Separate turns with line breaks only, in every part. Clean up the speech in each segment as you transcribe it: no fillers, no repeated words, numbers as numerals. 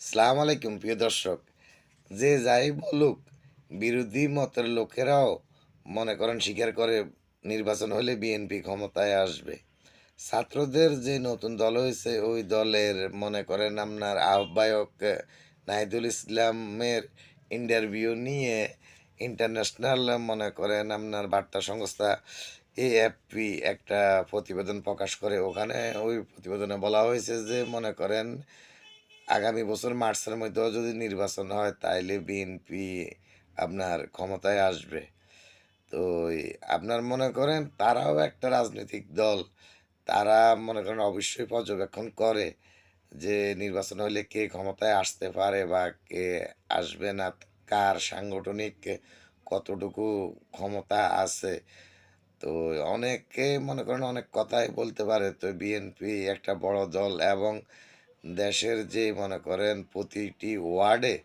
সালাম আলাইকুম প্রিয় দর্শক। যে যাই বলুক, বিরোধী মতের লোকেরাও মনে করেন স্বীকার করে নির্বাচন হলে বিএনপি ক্ষমতায় আসবে। ছাত্রদের যে নতুন দল হয়েছে ওই দলের মনে করেন আপনার আহ্বায়ক নাহিদুল ইসলামের ইন্টারভিউ নিয়ে ইন্টারন্যাশনাল মনে করেন আপনার বার্তা সংস্থা এএফপি একটা প্রতিবেদন প্রকাশ করে। ওখানে ওই প্রতিবেদনে বলা হয়েছে যে মনে করেন আগামী বছর মার্চের মধ্যেও যদি নির্বাচন হয় তাইলে বিএনপি আপনার ক্ষমতায় আসবে। তো আপনার মনে করেন তারাও একটা রাজনৈতিক দল। তারা মনে করেন অবশ্যই পর্যবেক্ষণ করে যে নির্বাচন হলে কে ক্ষমতায় আসতে পারে বা কে আসবে না, কার সাংগঠনিক কতটুকু ক্ষমতা আছে। তো অনেকে মনে করেন অনেক কথাই বলতে পারে। তো বিএনপি একটা বড় দল এবং দেশের যে মনে করেন প্রতিটি ওয়ার্ডে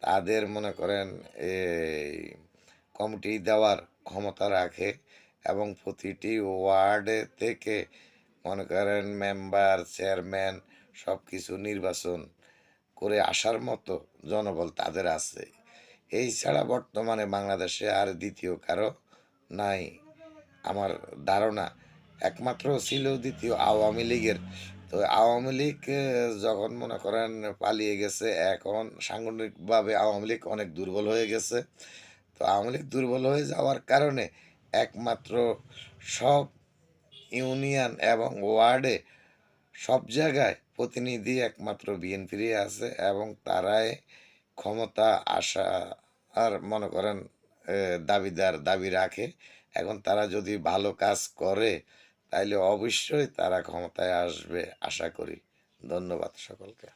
তাদের মনে করেন এই কমিটি দেওয়ার ক্ষমতা রাখে এবং প্রতিটি ওয়ার্ডে থেকে মনে করেন মেম্বার চেয়ারম্যান সব কিছু নির্বাচন করে আসার মতো জনবল তাদের আছে। এই ছাড়া বর্তমানে বাংলাদেশে আর দ্বিতীয় কারো নাই আমার ধারণা। একমাত্র ছিল দ্বিতীয় আওয়ামী লীগের। তো আওয়ামী লীগ যখন মনে করেন পালিয়ে গেছে, এখন সাংগঠনিকভাবে আওয়ামী লীগ অনেক দুর্বল হয়ে গেছে। তো আওয়ামী লীগ দুর্বল হয়ে যাওয়ার কারণে একমাত্র সব ইউনিয়ন এবং ওয়ার্ডে সব জায়গায় প্রতিনিধি একমাত্র বিএনপিরই আছে এবং তারাই ক্ষমতা আসা আর মনে করেন দাবি রাখে। এখন তারা যদি ভালো কাজ করে তাইলে অবশ্যই তারা ক্ষমতায় আসবে আশা করি। ধন্যবাদ সকলকে।